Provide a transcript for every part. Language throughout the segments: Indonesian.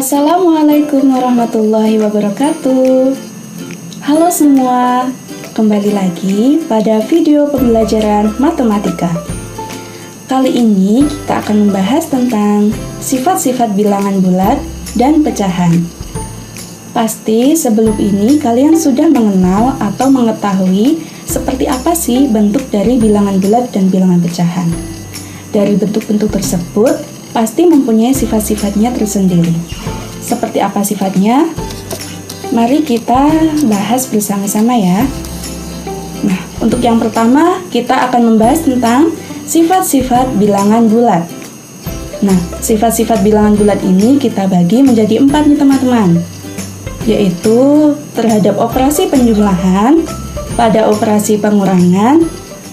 Assalamualaikum warahmatullahi wabarakatuh. Halo semua, kembali lagi pada video pembelajaran matematika. Kali ini kita akan membahas tentang sifat-sifat bilangan bulat dan pecahan. Pasti sebelum ini kalian sudah mengenal atau mengetahui seperti apa sih bentuk dari bilangan bulat dan bilangan pecahan. Dari bentuk-bentuk tersebut pasti mempunyai sifat-sifatnya tersendiri. Seperti apa sifatnya? Mari kita bahas bersama-sama ya. Nah, untuk yang pertama kita akan membahas tentang sifat-sifat bilangan bulat. Nah, sifat-sifat bilangan bulat ini kita bagi menjadi 4 nih teman-teman. Yaitu terhadap operasi penjumlahan, pada operasi pengurangan,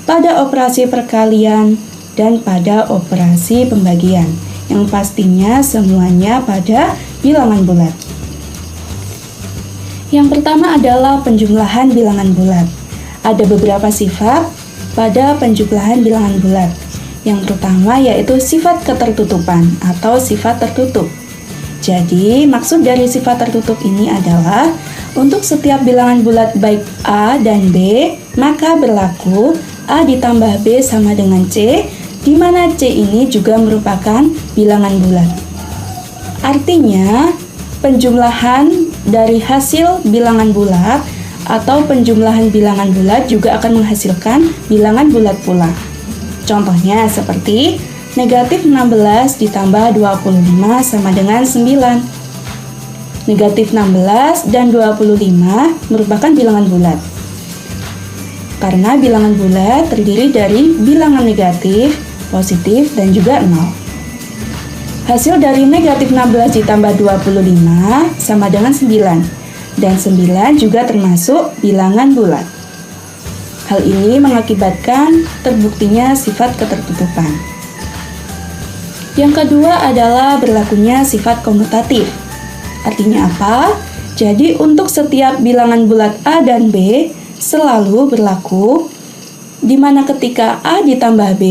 pada operasi perkalian, dan pada operasi pembagian. Yang pastinya semuanya pada bilangan bulat. Yang pertama adalah penjumlahan bilangan bulat. Ada beberapa sifat pada penjumlahan bilangan bulat. Yang pertama yaitu sifat ketertutupan atau sifat tertutup. Jadi, maksud dari sifat tertutup ini adalah untuk setiap bilangan bulat baik A dan B, maka berlaku A ditambah B sama dengan C, di mana C ini juga merupakan bilangan bulat. Artinya, penjumlahan dari hasil bilangan bulat atau penjumlahan bilangan bulat juga akan menghasilkan bilangan bulat pula. Contohnya seperti negatif 16 ditambah 25 sama dengan 9. Negatif 16 dan 25 merupakan bilangan bulat. Karena bilangan bulat terdiri dari bilangan negatif, positif, dan juga 0. Hasil dari negatif 16 ditambah 25 sama dengan 9. Dan 9 juga termasuk bilangan bulat. Hal ini mengakibatkan terbuktinya sifat ketertutupan. Yang kedua adalah berlakunya sifat komutatif. Artinya apa? Jadi untuk setiap bilangan bulat A dan B selalu berlaku, di mana ketika A ditambah B,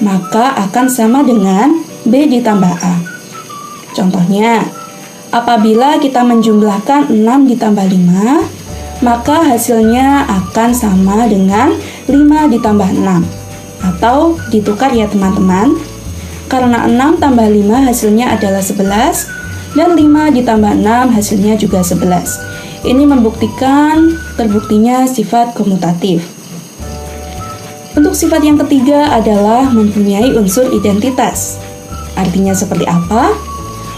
maka akan sama dengan B ditambah A. Contohnya, apabila kita menjumlahkan 6 ditambah 5, maka hasilnya akan sama dengan 5 ditambah 6. Atau ditukar ya teman-teman, karena 6 tambah 5 hasilnya adalah 11, dan 5 ditambah 6 hasilnya juga 11. Ini membuktikan terbuktinya sifat komutatif. Untuk sifat yang ketiga adalah mempunyai unsur identitas. Artinya seperti apa?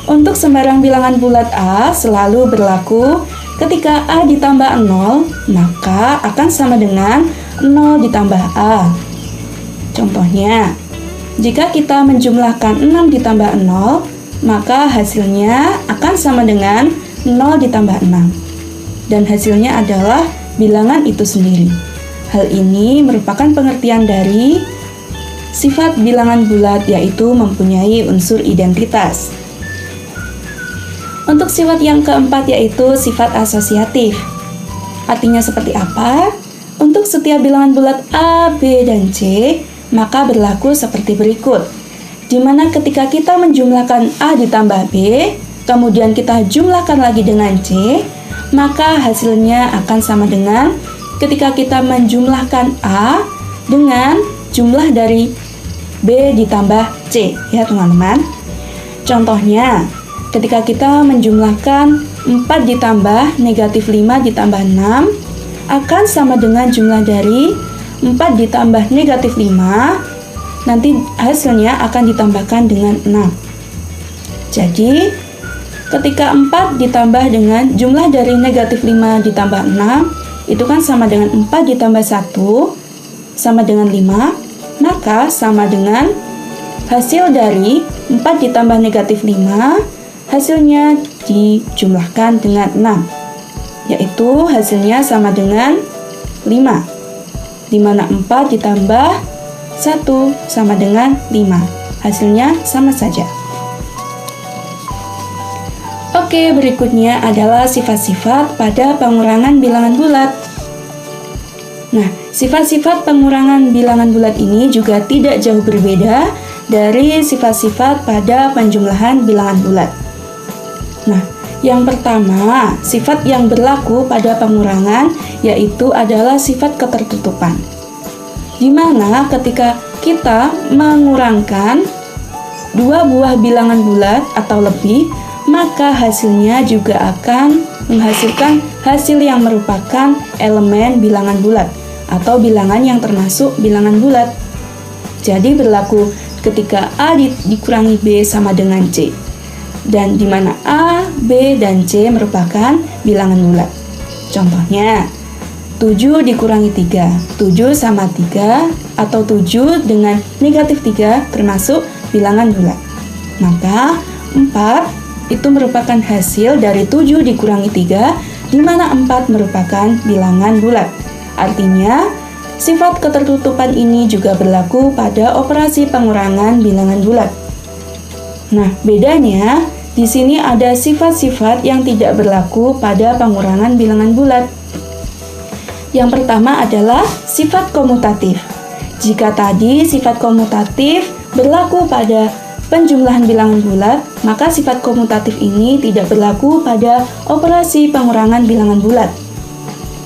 Untuk sembarang bilangan bulat A selalu berlaku ketika A ditambah 0, maka akan sama dengan 0 ditambah A. Contohnya, jika kita menjumlahkan 6 ditambah 0, maka hasilnya akan sama dengan 0 ditambah 6. Dan hasilnya adalah bilangan itu sendiri. Hal ini merupakan pengertian dari sifat bilangan bulat, yaitu mempunyai unsur identitas. Untuk sifat yang keempat yaitu sifat asosiatif. Artinya seperti apa? Untuk setiap bilangan bulat A, B, dan C, maka berlaku seperti berikut. Di mana ketika kita menjumlahkan A ditambah B, kemudian kita jumlahkan lagi dengan C, maka hasilnya akan sama dengan ketika kita menjumlahkan A dengan jumlah dari B ditambah C, ya teman-teman. Contohnya, ketika kita menjumlahkan 4 ditambah negatif 5 ditambah 6 akan sama dengan jumlah dari 4 ditambah negatif 5, nanti hasilnya akan ditambahkan dengan 6. Jadi, ketika 4 ditambah dengan jumlah dari negatif 5 ditambah 6, itu kan sama dengan 4 ditambah 1, sama dengan 5, maka sama dengan hasil dari 4 ditambah negatif 5, hasilnya dijumlahkan dengan 6, yaitu hasilnya sama dengan 5, di mana 4 ditambah 1 sama dengan 5, hasilnya sama saja. Oke, berikutnya adalah sifat-sifat pada pengurangan bilangan bulat. Nah, sifat-sifat pengurangan bilangan bulat ini juga tidak jauh berbeda dari sifat-sifat pada penjumlahan bilangan bulat. Nah, yang pertama, sifat yang berlaku pada pengurangan yaitu adalah sifat ketertutupan. Di mana ketika kita mengurangkan dua buah bilangan bulat atau lebih, maka hasilnya juga akan menghasilkan hasil yang merupakan elemen bilangan bulat atau bilangan yang termasuk bilangan bulat. Jadi berlaku ketika A dikurangi B sama dengan C. Dan di mana A, B, dan C merupakan bilangan bulat. Contohnya, 7 dikurangi 3. 7 sama 3 atau 7 dengan negatif 3 termasuk bilangan bulat. Maka 4 itu merupakan hasil dari 7 dikurangi 3, di mana 4 merupakan bilangan bulat. Artinya, sifat ketertutupan ini juga berlaku pada operasi pengurangan bilangan bulat. Nah, bedanya di sini ada sifat-sifat yang tidak berlaku pada pengurangan bilangan bulat. Yang pertama adalah sifat komutatif. Jika tadi sifat komutatif berlaku pada penjumlahan bilangan bulat, maka sifat komutatif ini tidak berlaku pada operasi pengurangan bilangan bulat.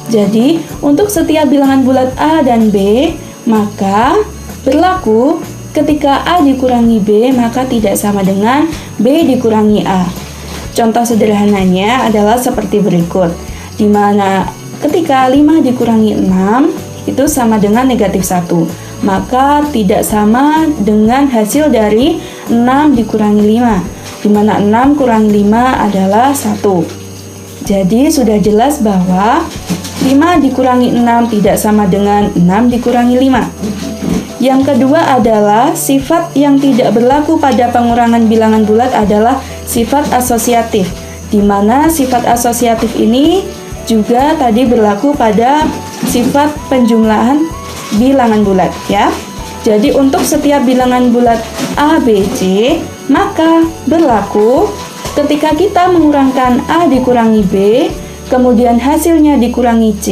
Jadi, untuk setiap bilangan bulat A dan B, maka berlaku ketika A dikurangi B, maka tidak sama dengan B dikurangi A. Contoh sederhananya adalah seperti berikut, di mana ketika 5 dikurangi 6 itu sama dengan negatif 1, maka tidak sama dengan hasil dari 6 dikurangi 5, di mana 6 kurangi 5 adalah 1. Jadi sudah jelas bahwa 5 dikurangi 6 tidak sama dengan 6 dikurangi 5. Yang kedua adalah sifat yang tidak berlaku pada pengurangan bilangan bulat adalah sifat asosiatif, di mana sifat asosiatif ini juga tadi berlaku pada sifat penjumlahan bilangan bulat ya. Jadi untuk setiap bilangan bulat A, B, C, maka berlaku ketika kita mengurangkan A dikurangi B, kemudian hasilnya dikurangi C,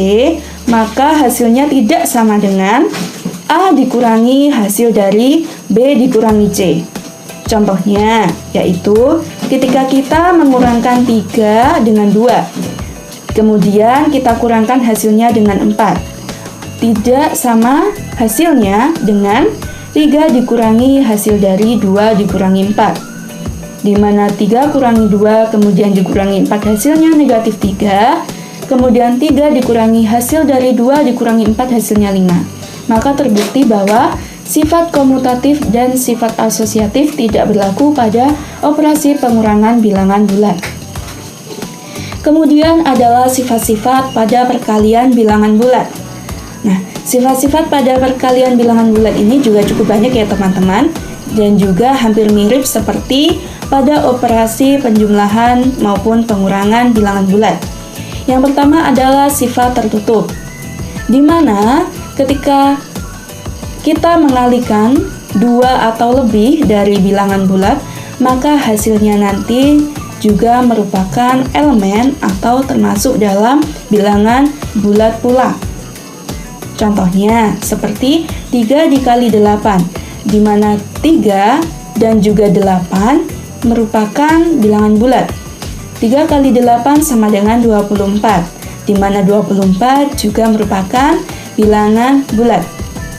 maka hasilnya tidak sama dengan A dikurangi hasil dari B dikurangi C. Contohnya yaitu ketika kita mengurangkan 3 dengan 2, kemudian kita kurangkan hasilnya dengan 4. Tidak sama hasilnya dengan 3 dikurangi hasil dari 2 dikurangi 4. Di mana 3 kurangi 2 kemudian dikurangi 4 hasilnya negatif 3, kemudian 3 dikurangi hasil dari 2 dikurangi 4 hasilnya 5. Maka terbukti bahwa sifat komutatif dan sifat asosiatif tidak berlaku pada operasi pengurangan bilangan bulat. Kemudian adalah sifat-sifat pada perkalian bilangan bulat. Nah, sifat-sifat pada perkalian bilangan bulat ini juga cukup banyak ya teman-teman, dan juga hampir mirip seperti pada operasi penjumlahan maupun pengurangan bilangan bulat. Yang pertama adalah sifat tertutup, di mana ketika kita mengalihkan 2 atau lebih dari bilangan bulat, maka hasilnya nanti juga merupakan elemen atau termasuk dalam bilangan bulat pula. Contohnya seperti 3 dikali 8, di mana 3 dan juga 8 merupakan bilangan bulat. 3 kali 8 sama dengan 24, di mana 24 juga merupakan bilangan bulat.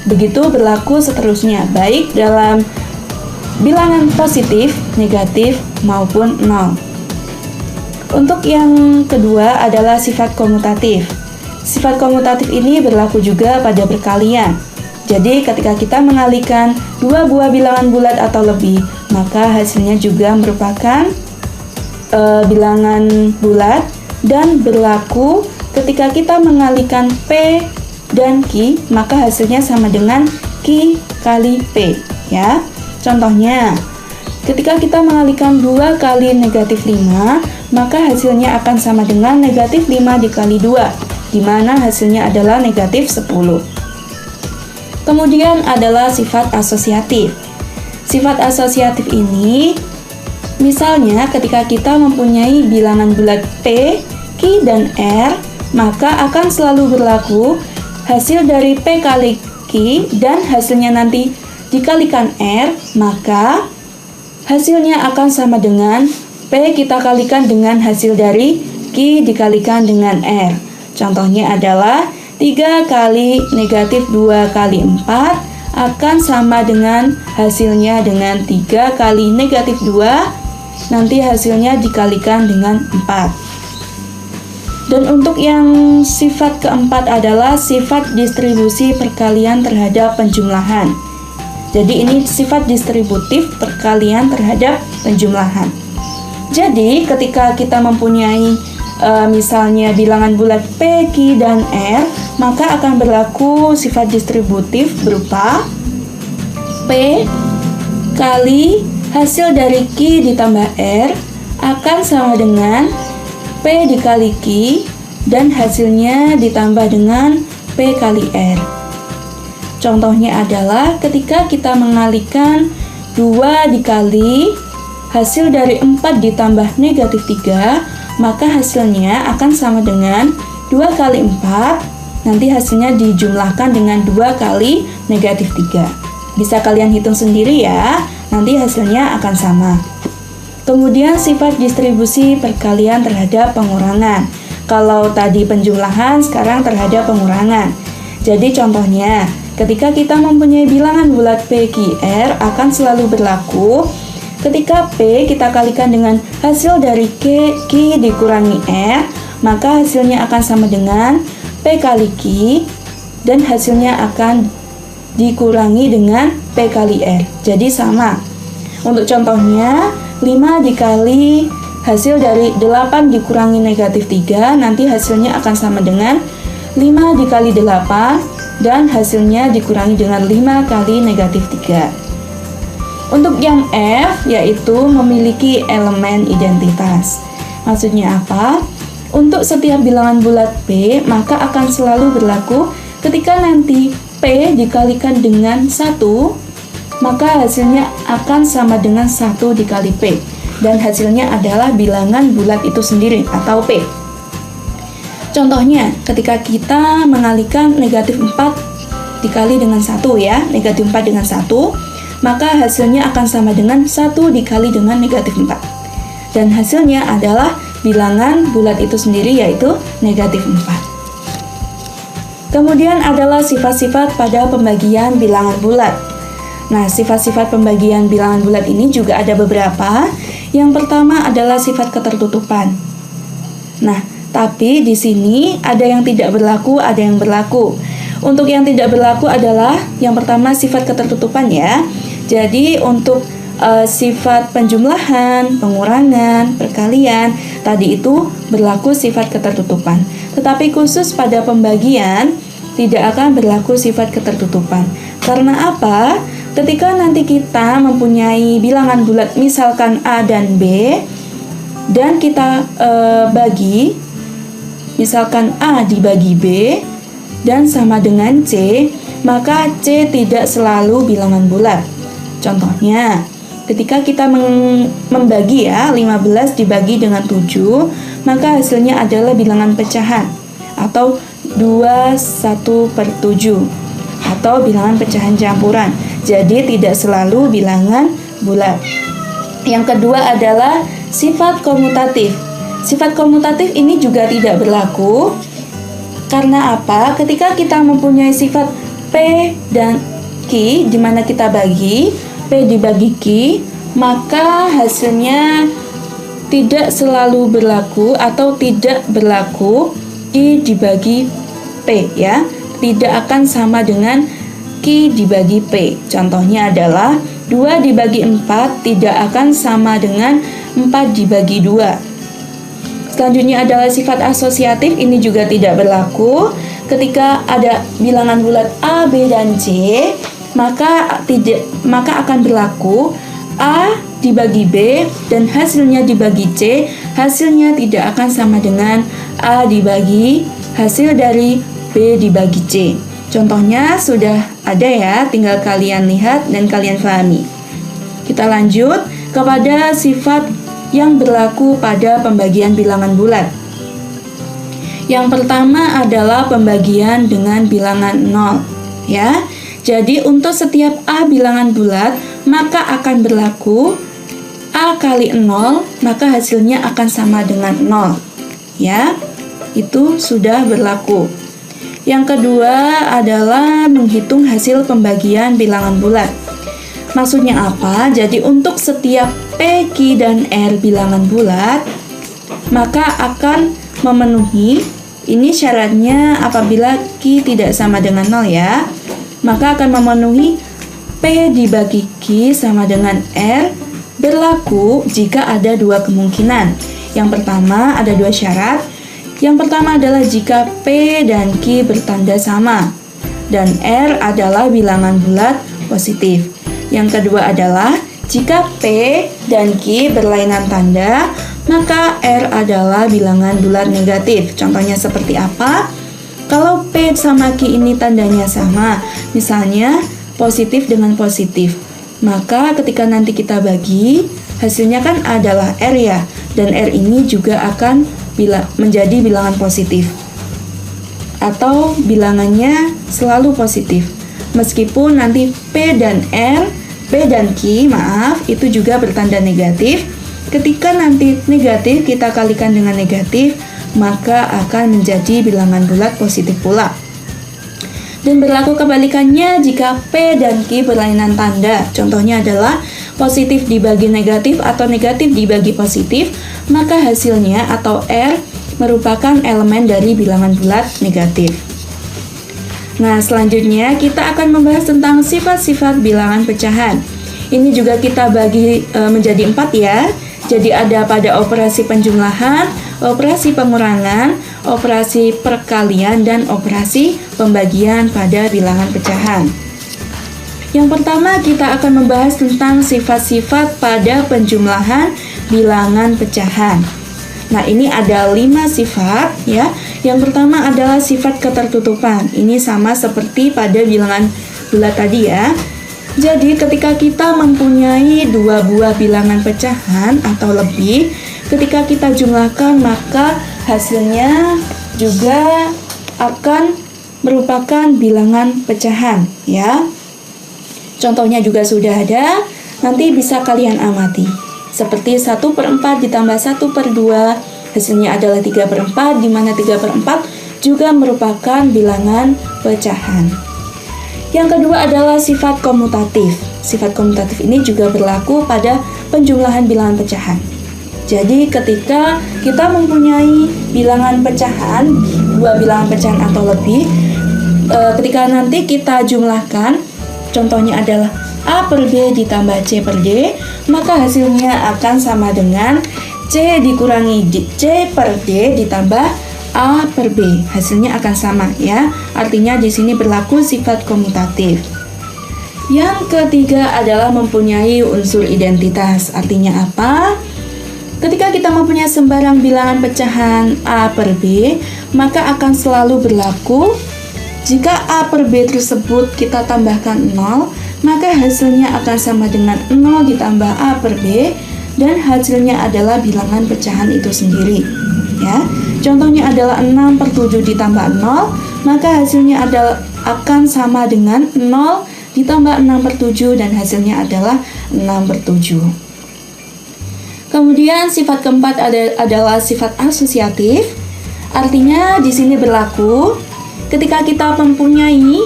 Begitu berlaku seterusnya, baik dalam bilangan positif, negatif, maupun nol. Untuk yang kedua adalah sifat komutatif. Sifat komutatif ini berlaku juga pada perkalian. Jadi ketika kita mengalihkan 2 buah bilangan bulat atau lebih, maka hasilnya juga merupakan bilangan bulat, dan berlaku ketika kita mengalihkan P dan Q, maka hasilnya sama dengan Q kali P ya. Contohnya, ketika kita mengalihkan 2 kali negatif 5, maka hasilnya akan sama dengan negatif 5 dikali 2, di mana hasilnya adalah negatif 10. Kemudian adalah sifat asosiatif. Sifat asosiatif ini misalnya ketika kita mempunyai bilangan bulat P, Q, dan R, maka akan selalu berlaku hasil dari P kali Q dan hasilnya nanti dikalikan R, maka hasilnya akan sama dengan P kita kalikan dengan hasil dari Q dikalikan dengan R. Contohnya adalah 3 kali negatif 2 kali 4 akan sama dengan hasilnya dengan 3 kali negatif 2, nanti hasilnya dikalikan dengan 4. Dan untuk yang sifat keempat adalah sifat distribusi perkalian terhadap penjumlahan. Jadi ini sifat distributif perkalian terhadap penjumlahan. Jadi ketika kita mempunyai misalnya bilangan bulat P, Q, dan R, maka akan berlaku sifat distributif berupa P kali hasil dari Q ditambah R akan sama dengan P dikali Q dan hasilnya ditambah dengan P kali R. Contohnya adalah ketika kita mengalikan 2 dikali hasil dari 4 ditambah negatif 3, maka hasilnya akan sama dengan 2 kali 4, nanti hasilnya dijumlahkan dengan 2 kali negatif 3. Bisa kalian hitung sendiri ya, nanti hasilnya akan sama. Kemudian sifat distribusi perkalian terhadap pengurangan. Kalau tadi penjumlahan, sekarang terhadap pengurangan. Jadi contohnya, ketika kita mempunyai bilangan bulat P, Q, R akan selalu berlaku ketika P kita kalikan dengan hasil dari Q dikurangi R, maka hasilnya akan sama dengan P kali Q dan hasilnya akan dikurangi dengan P kali R. Jadi sama. Untuk contohnya, 5 dikali hasil dari 8 dikurangi negatif 3, nanti hasilnya akan sama dengan 5 dikali 8 dan hasilnya dikurangi dengan 5 kali negatif 3. Untuk yang F, yaitu memiliki elemen identitas. Maksudnya apa? Untuk setiap bilangan bulat P, maka akan selalu berlaku ketika nanti P dikalikan dengan 1, maka hasilnya akan sama dengan 1 dikali P. Dan hasilnya adalah bilangan bulat itu sendiri atau P. Contohnya, ketika kita mengalikan negatif 4 dikali dengan 1 ya, negatif 4 dengan 1, maka hasilnya akan sama dengan 1 dikali dengan negatif 4. Dan hasilnya adalah bilangan bulat itu sendiri yaitu negatif 4. Kemudian adalah sifat-sifat pada pembagian bilangan bulat. Nah, sifat-sifat pembagian bilangan bulat ini juga ada beberapa. Yang pertama adalah sifat ketertutupan. Nah, tapi di sini ada yang tidak berlaku, ada yang berlaku. Untuk yang tidak berlaku adalah yang pertama sifat ketertutupan ya. Jadi untuk sifat penjumlahan, pengurangan, perkalian, tadi itu berlaku sifat ketertutupan. Tetapi khusus pada pembagian tidak akan berlaku sifat ketertutupan. Karena apa? Ketika nanti kita mempunyai bilangan bulat misalkan A dan B dan kita bagi, misalkan A dibagi B dan sama dengan C, maka C tidak selalu bilangan bulat. Contohnya, ketika kita membagi ya 15 dibagi dengan 7, maka hasilnya adalah bilangan pecahan atau 21/7 atau bilangan pecahan campuran. Jadi tidak selalu bilangan bulat. Yang kedua adalah sifat komutatif. Sifat komutatif ini juga tidak berlaku. Karena apa? Ketika kita mempunyai sifat P dan Q di mana kita bagi P dibagi Q, maka hasilnya tidak selalu berlaku atau tidak berlaku Q dibagi P ya. Tidak akan sama dengan Q dibagi P. Contohnya adalah 2 dibagi 4 tidak akan sama dengan 4 dibagi 2. Selanjutnya adalah sifat asosiatif, ini juga tidak berlaku. Ketika ada bilangan bulat A, B, dan C, maka akan berlaku A dibagi B dan hasilnya dibagi C, hasilnya tidak akan sama dengan A dibagi hasil dari B dibagi C. Contohnya sudah ada ya, tinggal kalian lihat dan kalian pahami. Kita lanjut kepada sifat yang berlaku pada pembagian bilangan bulat. Yang pertama adalah pembagian dengan bilangan 0 ya. Jadi untuk setiap A bilangan bulat, maka akan berlaku A kali 0, maka hasilnya akan sama dengan 0. Ya, itu sudah berlaku. Yang kedua adalah menghitung hasil pembagian bilangan bulat. Maksudnya apa? Jadi untuk setiap P, Q, dan R bilangan bulat, maka akan memenuhi, ini syaratnya apabila Q tidak sama dengan 0 ya, maka akan memenuhi P dibagi Q sama dengan R berlaku jika ada dua kemungkinan. Yang pertama ada dua syarat. Yang pertama adalah jika P dan Q bertanda sama dan R adalah bilangan bulat positif. Yang kedua adalah jika P dan Q berlainan tanda, maka R adalah bilangan bulat negatif. Contohnya seperti apa? Kalau P sama Q ini tandanya sama, misalnya positif dengan positif, maka ketika nanti kita bagi, hasilnya kan adalah R ya, dan R ini juga akan menjadi bilangan positif atau bilangannya selalu positif. Meskipun nanti P dan Q, itu juga bertanda negatif. Ketika nanti negatif kita kalikan dengan negatif, maka akan menjadi bilangan bulat positif pula. Dan berlaku kebalikannya jika P dan Q berlainan tanda. Contohnya adalah positif dibagi negatif atau negatif dibagi positif, maka hasilnya atau R merupakan elemen dari bilangan bulat negatif. Nah, selanjutnya kita akan membahas tentang sifat-sifat bilangan pecahan. Ini juga kita bagi menjadi 4 ya. Jadi ada pada operasi penjumlahan, operasi pengurangan, operasi perkalian, dan operasi pembagian pada bilangan pecahan. Yang pertama kita akan membahas tentang sifat-sifat pada penjumlahan bilangan pecahan. Nah, ini ada 5 sifat ya. Yang pertama adalah sifat ketertutupan. Ini sama seperti pada bilangan bulat tadi ya. Jadi ketika kita mempunyai 2 buah bilangan pecahan atau lebih, ketika kita jumlahkan maka hasilnya juga akan merupakan bilangan pecahan ya. Contohnya juga sudah ada, nanti bisa kalian amati. Seperti 1/4 ditambah 1/2, hasilnya adalah 3/4, di mana 3/4 juga merupakan bilangan pecahan. Yang kedua adalah sifat komutatif. Sifat komutatif ini juga berlaku pada penjumlahan bilangan pecahan. Jadi ketika kita mempunyai bilangan pecahan, 2 bilangan pecahan atau lebih, ketika nanti kita jumlahkan, contohnya adalah A per B ditambah C per D, maka hasilnya akan sama dengan C dikurangi C per D ditambah A per B. Hasilnya akan sama ya. Artinya di sini berlaku sifat komutatif. Yang ketiga adalah mempunyai unsur identitas. Artinya apa? Ketika kita mempunyai sembarang bilangan pecahan A per B, maka akan selalu berlaku jika A per B tersebut kita tambahkan 0, maka hasilnya akan sama dengan 0 ditambah A per B, dan hasilnya adalah bilangan pecahan itu sendiri ya. Contohnya adalah 6/7 ditambah 0, maka hasilnya akan sama dengan 0 ditambah 6/7 dan hasilnya adalah 6/7. Kemudian sifat keempat adalah sifat asosiatif. Artinya di sini berlaku ketika kita mempunyai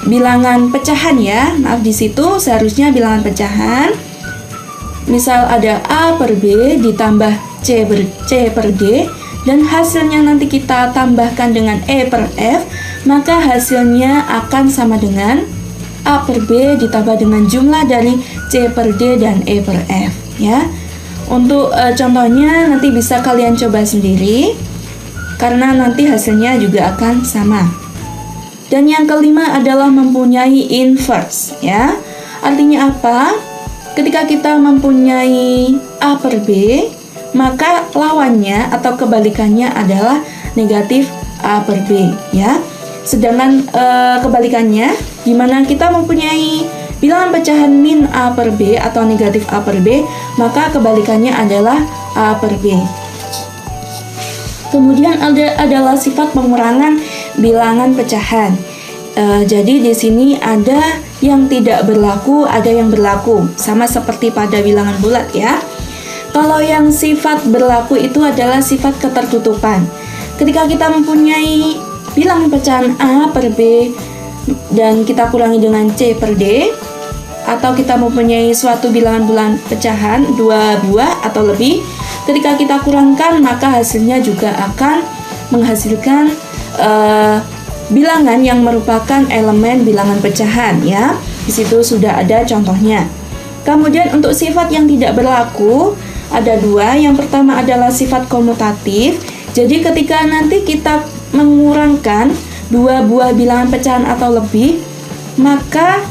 bilangan pecahan ya. Maaf, di situ seharusnya bilangan pecahan. Misal ada A per B ditambah C per D, dan hasilnya nanti kita tambahkan dengan E per F, maka hasilnya akan sama dengan A per B ditambah dengan jumlah dari C per D dan E per F ya. Untuk contohnya nanti bisa kalian coba sendiri karena nanti hasilnya juga akan sama. Dan yang kelima adalah mempunyai inverse ya. Artinya apa? Ketika kita mempunyai A per B, maka lawannya atau kebalikannya adalah negatif A per B ya. Sedangkan kebalikannya, di mana kita mempunyai bilangan pecahan min A per B atau negatif A per B, maka kebalikannya adalah A per B. Kemudian adalah sifat pengurangan bilangan pecahan. Jadi di sini ada yang tidak berlaku, ada yang berlaku. Sama seperti pada bilangan bulat ya. Kalau yang sifat berlaku itu adalah sifat ketertutupan. Ketika kita mempunyai bilangan pecahan A per B dan kita kurangi dengan C per D, atau kita mempunyai suatu bilangan bulat pecahan 2 buah atau lebih, ketika kita kurangkan maka hasilnya juga akan menghasilkan bilangan yang merupakan elemen bilangan pecahan ya. Di situ sudah ada contohnya. Kemudian untuk sifat yang tidak berlaku ada 2. Yang pertama adalah sifat komutatif. Jadi ketika nanti kita mengurangkan 2 buah bilangan pecahan atau lebih, maka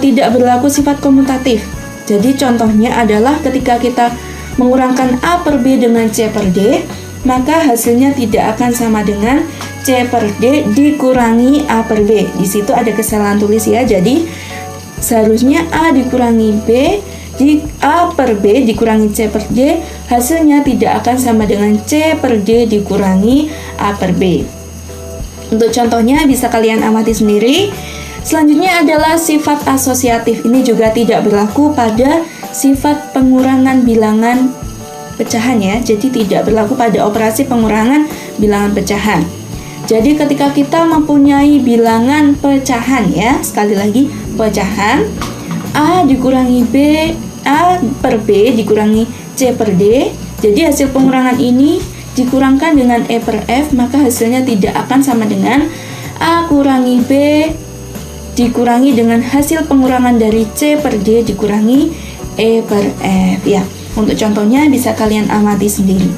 tidak berlaku sifat komutatif. Jadi contohnya adalah ketika kita mengurangkan A per B dengan C per D, maka hasilnya tidak akan sama dengan C per D dikurangi A per B. Di situ ada kesalahan tulis ya. Jadi seharusnya A dikurangi B di A per B dikurangi C per D, hasilnya tidak akan sama dengan C per D dikurangi A per B. Untuk contohnya bisa kalian amati sendiri. Selanjutnya adalah sifat asosiatif. Ini juga tidak berlaku pada sifat pengurangan bilangan pecahan ya. Jadi tidak berlaku pada operasi pengurangan bilangan pecahan. Jadi ketika kita mempunyai bilangan pecahan ya, sekali lagi pecahan A dikurangi B, A per B dikurangi C per D. Jadi hasil pengurangan ini dikurangkan dengan E per F, maka hasilnya tidak akan sama dengan A kurangi B dikurangi dengan hasil pengurangan dari C per D dikurangi E per F ya. Untuk contohnya bisa kalian amati sendiri.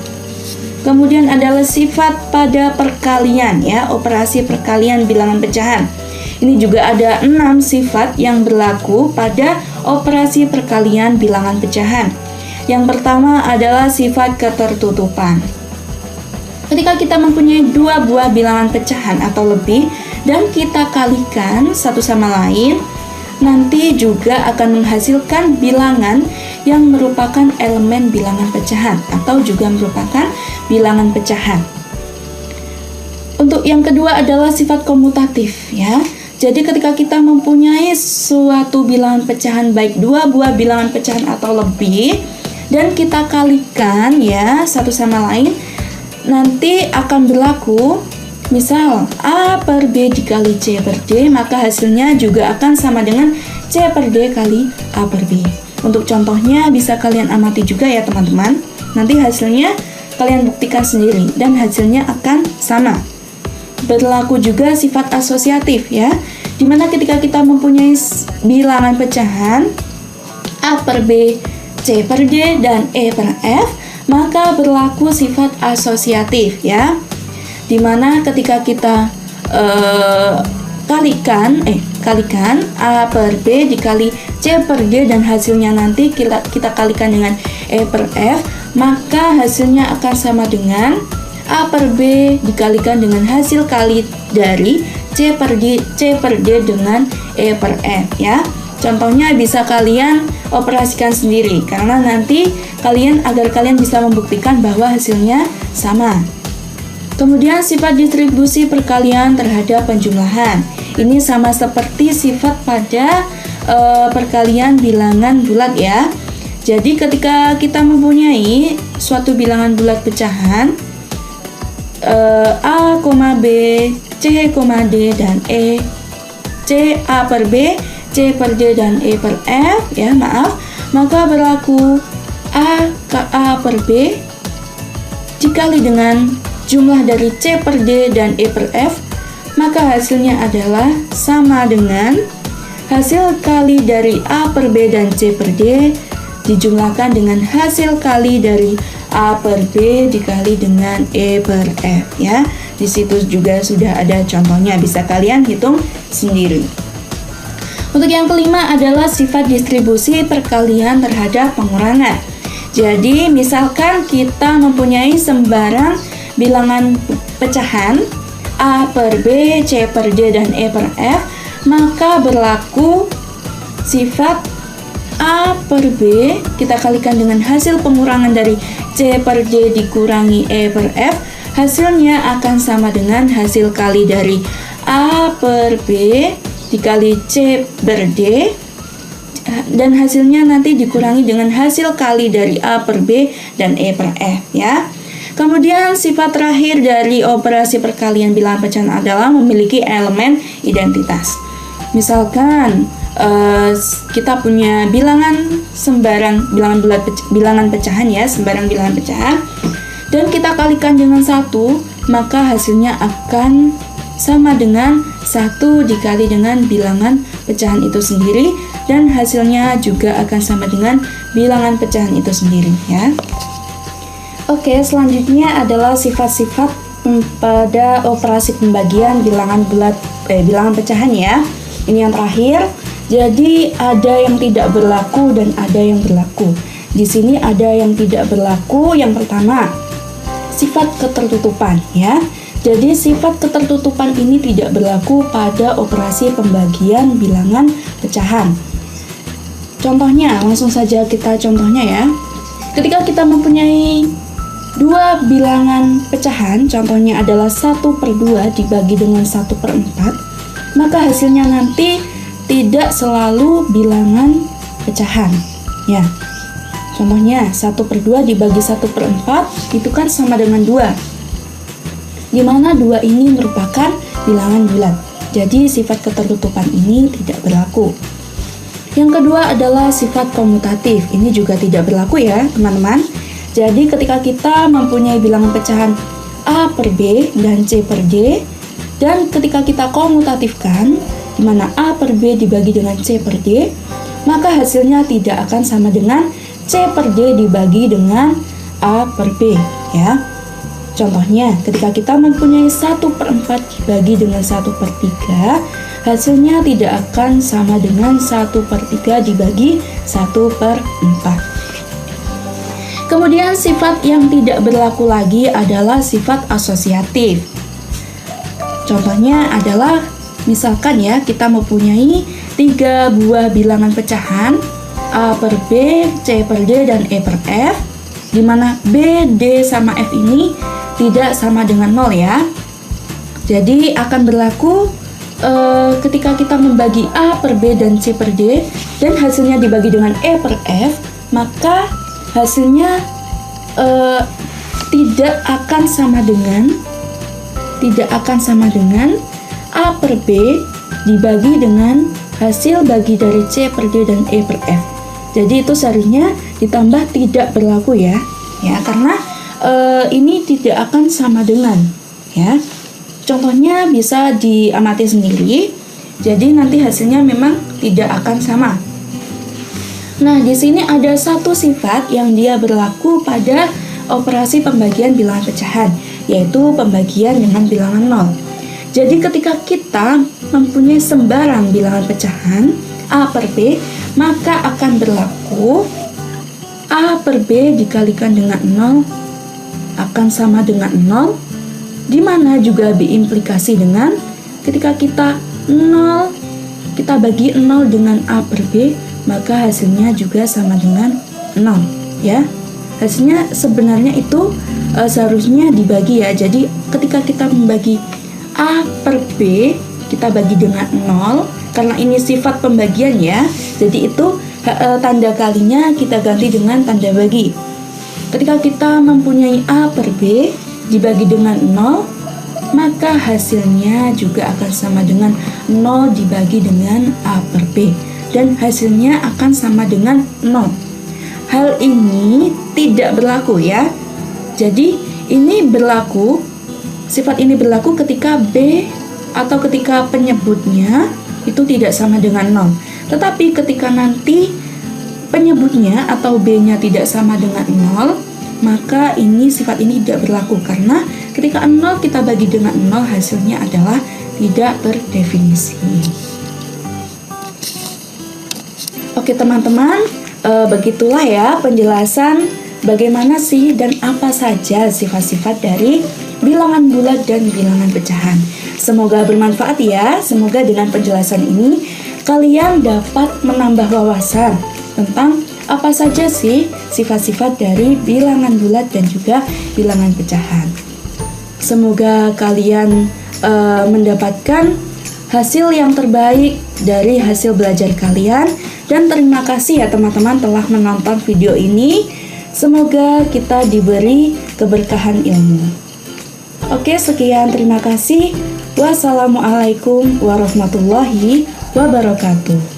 Kemudian adalah sifat pada perkalian ya, operasi perkalian bilangan pecahan. Ini juga ada 6 sifat yang berlaku pada operasi perkalian bilangan pecahan. Yang pertama adalah sifat ketertutupan. Ketika kita mempunyai 2 buah bilangan pecahan atau lebih dan kita kalikan satu sama lain, nanti juga akan menghasilkan bilangan yang merupakan elemen bilangan pecahan atau juga merupakan bilangan pecahan. Untuk yang kedua adalah sifat komutatif ya. Jadi ketika kita mempunyai suatu bilangan pecahan baik 2 buah bilangan pecahan atau lebih dan kita kalikan ya satu sama lain, nanti akan berlaku misal A per B dikali C per D, maka hasilnya juga akan sama dengan C per D kali A per B. Untuk contohnya bisa kalian amati juga ya teman-teman. Nanti hasilnya kalian buktikan sendiri dan hasilnya akan sama. Berlaku juga sifat asosiatif ya, dimana ketika kita mempunyai bilangan pecahan A per B, C per D, dan E per F, maka berlaku sifat asosiatif ya, dimana ketika kita kalikan A per B dikali C per D dan hasilnya nanti kita kalikan dengan E per F, maka hasilnya akan sama dengan A per B dikalikan dengan hasil kali dari C per D dengan E per F ya. Contohnya bisa kalian operasikan sendiri karena nanti agar kalian bisa membuktikan bahwa hasilnya sama. Kemudian sifat distribusi perkalian terhadap penjumlahan. Ini sama seperti sifat pada perkalian bilangan bulat ya. Jadi ketika kita mempunyai suatu bilangan bulat pecahan A, B, C, D, dan E, C, A per B, C per D, dan E per F ya, maka berlaku A per B dikali dengan jumlah dari C per D dan E per F, maka hasilnya adalah sama dengan hasil kali dari A per B dan C per D dijumlahkan dengan hasil kali dari A per B dikali dengan E per F ya. Di situ juga sudah ada contohnya, bisa kalian hitung sendiri. Untuk yang kelima adalah sifat distribusi perkalian terhadap pengurangan. Jadi misalkan kita mempunyai sembarang bilangan pecahan A per B, C per D, dan E per F, maka berlaku sifat A per B kita kalikan dengan hasil pengurangan dari C per D dikurangi E per F, hasilnya akan sama dengan hasil kali dari A per B dikali C per D, dan hasilnya nanti dikurangi dengan hasil kali dari A per B dan E per F ya. Kemudian sifat terakhir dari operasi perkalian bilangan pecahan adalah memiliki elemen identitas. Misalkan kita punya bilangan bulat, bilangan pecahan ya, sembarang bilangan pecahan, dan kita kalikan dengan 1, maka hasilnya akan sama dengan 1 dikali dengan bilangan pecahan itu sendiri, dan hasilnya juga akan sama dengan bilangan pecahan itu sendiri ya. Oke, selanjutnya adalah sifat-sifat pada operasi pembagian bilangan pecahan ya. Ini yang terakhir. Jadi ada yang tidak berlaku dan ada yang berlaku. Di sini ada yang tidak berlaku. Yang pertama, sifat ketertutupan ya. Jadi sifat ketertutupan ini tidak berlaku pada operasi pembagian bilangan pecahan. Contohnya, langsung saja kita contohnya ya. Ketika kita mempunyai dua bilangan pecahan, contohnya adalah 1/2 dibagi dengan 1/4, maka hasilnya nanti tidak selalu bilangan pecahan ya. Contohnya 1/2 dibagi 1/4 itu kan sama dengan 2, di mana 2 ini merupakan bilangan bulat. Jadi sifat ketertutupan ini tidak berlaku. Yang kedua adalah sifat komutatif. Ini juga tidak berlaku ya teman-teman. Jadi ketika kita mempunyai bilangan pecahan A per B dan C per D, dan ketika kita komutatifkan, di mana A per B dibagi dengan C per D, maka hasilnya tidak akan sama dengan C per D dibagi dengan A per B ya. Contohnya, ketika kita mempunyai 1/4 dibagi dengan 1/3, hasilnya tidak akan sama dengan 1/3 dibagi 1/4. Kemudian sifat yang tidak berlaku lagi adalah sifat asosiatif. Contohnya adalah misalkan ya, kita mempunyai 3 buah bilangan pecahan A per B, C per D, dan E per F, di mana B, D, sama F ini tidak sama dengan 0 ya. Jadi akan berlaku ketika kita membagi A per B dan C per D dan hasilnya dibagi dengan E per F, maka hasilnya tidak akan sama dengan A per B dibagi dengan hasil bagi dari C per D dan E per F. Jadi itu seharusnya ditambah tidak berlaku ya, karena ini tidak akan sama dengan ya. Contohnya bisa diamati sendiri. Jadi nanti hasilnya memang tidak akan sama. Nah, di sini ada satu sifat yang dia berlaku pada operasi pembagian bilangan pecahan, yaitu pembagian dengan bilangan 0. Jadi ketika kita mempunyai sembarang bilangan pecahan A per B, maka akan berlaku A per B dikalikan dengan 0 akan sama dengan 0, di mana juga diimplikasi dengan ketika kita bagi 0 dengan A per B, maka hasilnya juga sama dengan 0 ya. Hasilnya sebenarnya itu seharusnya dibagi ya. Jadi ketika kita membagi A per B, kita bagi dengan 0, karena ini sifat pembagian ya. Jadi itu tanda kalinya kita ganti dengan tanda bagi. Ketika kita mempunyai A per B dibagi dengan 0, maka hasilnya juga akan sama dengan 0 dibagi dengan A per B, dan hasilnya akan sama dengan 0. Hal ini tidak berlaku ya. Jadi ini berlaku, sifat ini berlaku ketika B atau ketika penyebutnya itu tidak sama dengan 0. Tetapi ketika nanti penyebutnya atau B-nya tidak sama dengan 0, maka ini sifat ini tidak berlaku, karena ketika 0 kita bagi dengan 0, hasilnya adalah tidak berdefinisi. Oke teman-teman, begitulah ya penjelasan bagaimana sih dan apa saja sifat-sifat dari bilangan bulat dan bilangan pecahan. Semoga bermanfaat ya. Semoga dengan penjelasan ini kalian dapat menambah wawasan tentang apa saja sih sifat-sifat dari bilangan bulat dan juga bilangan pecahan. Semoga kalian mendapatkan hasil yang terbaik dari hasil belajar kalian. Dan terima kasih ya teman-teman telah menonton video ini. Semoga kita diberi keberkahan ilmu. Oke, sekian, terima kasih. Wassalamualaikum warahmatullahi wabarakatuh.